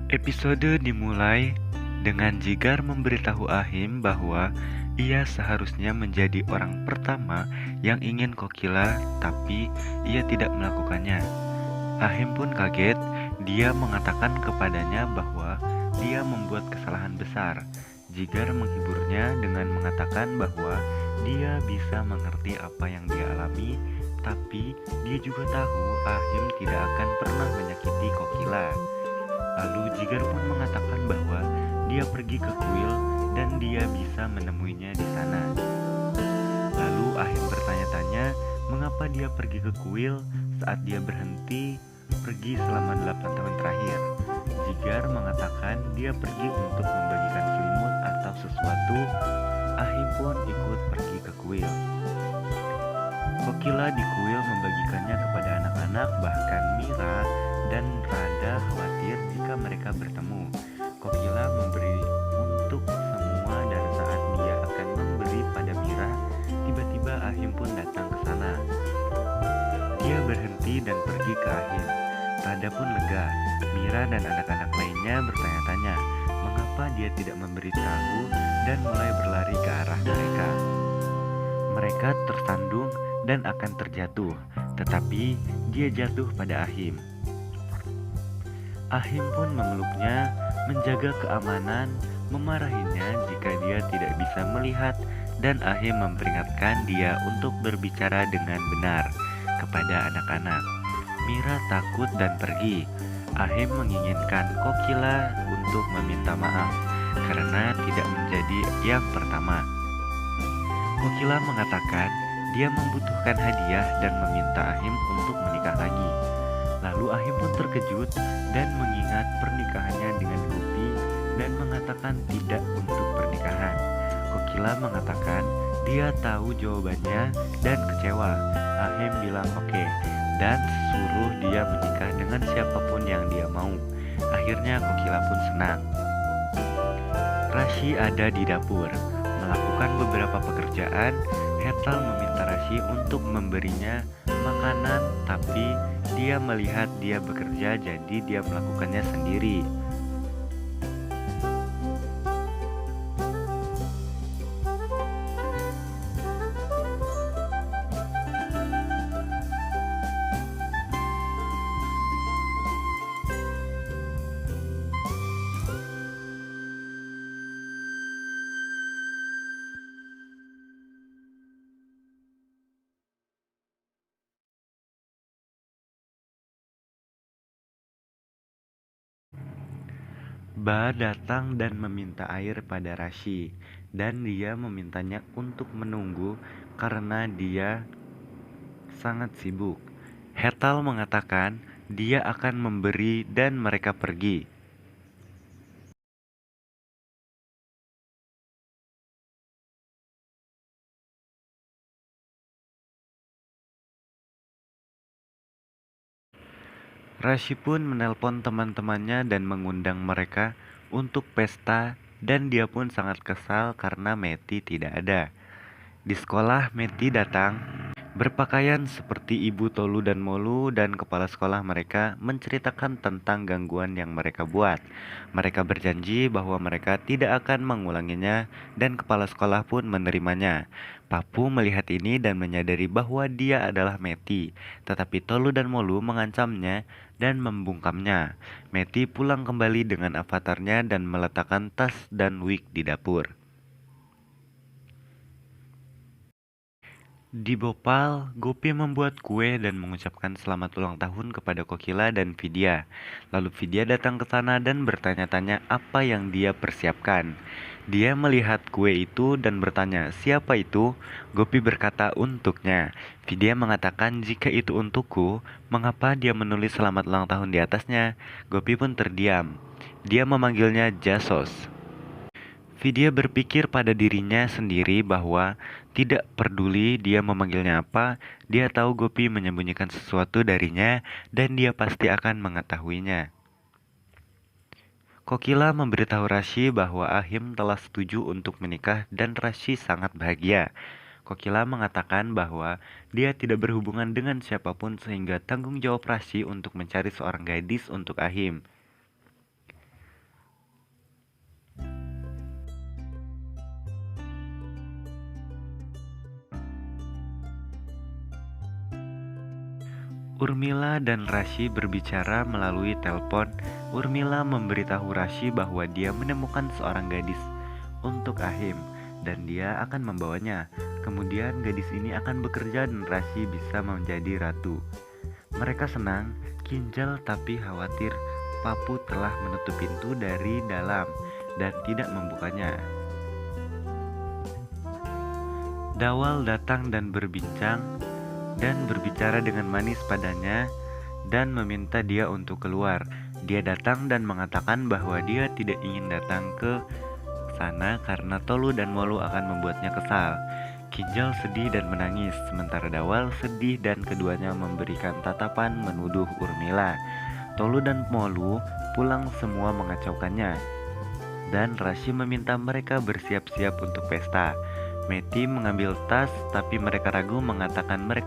Episode dimulai dengan Jigar memberitahu Ahim bahwa ia seharusnya menjadi orang pertama yang ingin Kokila, tapi ia tidak melakukannya. Ahim pun kaget. Dia mengatakan kepadanya bahwa dia membuat kesalahan besar. Jigar menghiburnya dengan mengatakan bahwa dia bisa mengerti apa yang dia alami, tapi dia juga tahu Ahim tidak akan pernah menyakiti Kokila. Lalu Jigar pun mengatakan bahwa dia pergi ke kuil dan dia bisa menemuinya di sana. Lalu Ahim bertanya-tanya mengapa dia pergi ke kuil saat dia berhenti pergi selama 8 tahun terakhir. Jigar mengatakan dia pergi untuk membagikan selimut atau sesuatu. Ahim pun ikut pergi ke kuil. Kokila di kuil membagikannya kepada anak-anak, bahkan Mira dan Rada khawatir jika mereka bertemu. Kokila memberi untuk semua dan saat dia akan memberi pada Mira, tiba-tiba Ahim pun datang ke sana. Dia berhenti dan pergi ke Ahim. Rada pun lega. Mira dan anak-anak lainnya bertanya-tanya mengapa dia tidak memberitahu dan mulai berlari ke arah mereka. Mereka tersandung dan akan terjatuh, tetapi dia jatuh pada Ahim. Ahim pun memeluknya, menjaga keamanan, memarahinya jika dia tidak bisa melihat, dan Ahim memperingatkan dia untuk berbicara dengan benar kepada anak-anak. Mira takut dan pergi. Ahim menginginkan Kokila untuk meminta maaf karena tidak menjadi yang pertama. Kokila mengatakan dia membutuhkan hadiah dan meminta Ahim untuk menikah lagi. Lalu Ahim pun terkejut dan mengingat pernikahannya dengan Gopi dan mengatakan tidak untuk pernikahan. Kokila mengatakan dia tahu jawabannya dan kecewa. Ahim bilang oke, dan suruh dia menikah dengan siapapun yang dia mau. Akhirnya Kokila pun senang. Rashi ada di dapur, melakukan beberapa pekerjaan. Hetal meminta Rashi untuk memberinya makanan, tapi dia melihat dia bekerja, jadi dia melakukannya sendiri. Ba datang dan meminta air pada Rashi, dan dia memintanya untuk menunggu karena dia sangat sibuk. Hetal mengatakan dia akan memberi dan mereka pergi. Rashi pun menelpon teman-temannya dan mengundang mereka untuk pesta, dan dia pun sangat kesal karena Meti tidak ada. Di sekolah, Meti datang berpakaian seperti ibu Tolu dan Molu, dan kepala sekolah mereka menceritakan tentang gangguan yang mereka buat. Mereka berjanji bahwa mereka tidak akan mengulanginya, dan kepala sekolah pun menerimanya. Papu melihat ini dan menyadari bahwa dia adalah Meti, tetapi Tolu dan Molu mengancamnya dan membungkamnya. Meti pulang kembali dengan avatarnya dan meletakkan tas dan wig di dapur. Di Bhopal, Gopi membuat kue dan mengucapkan selamat ulang tahun kepada Kokila dan Vidya. Lalu Vidya datang ke sana dan bertanya-tanya apa yang dia persiapkan. Dia melihat kue itu dan bertanya, "Siapa itu?" Gopi berkata, "Untuknya." Vidya mengatakan, "Jika itu untukku, mengapa dia menulis selamat ulang tahun di atasnya?" Gopi pun terdiam. Dia memanggilnya Jasos. Vidya berpikir pada dirinya sendiri bahwa tidak peduli dia memanggilnya apa, dia tahu Gopi menyembunyikan sesuatu darinya dan dia pasti akan mengetahuinya. Kokila memberitahu Rashi bahwa Ahim telah setuju untuk menikah dan Rashi sangat bahagia. Kokila mengatakan bahwa dia tidak berhubungan dengan siapapun sehingga tanggung jawab Rashi untuk mencari seorang gadis untuk Ahim. Urmila dan Rashi berbicara melalui telepon. Urmila memberitahu Rashi bahwa dia menemukan seorang gadis untuk Ahim dan dia akan membawanya. Kemudian gadis ini akan bekerja dan Rashi bisa menjadi ratu. Mereka senang, Kinjal tapi khawatir. Papu telah menutup pintu dari dalam dan tidak membukanya. Dawal datang dan berbicara dengan manis padanya dan meminta dia untuk keluar. Dia datang dan mengatakan bahwa dia tidak ingin datang ke sana karena Tolu dan Molu akan membuatnya kesal. Kinjal sedih dan menangis, sementara Dawal sedih dan keduanya memberikan tatapan menuduh Urmila. Tolu dan Molu pulang semua mengacaukannya, dan Rashi meminta mereka bersiap-siap untuk pesta. Meti mengambil tas, tapi mereka ragu mengatakan mereka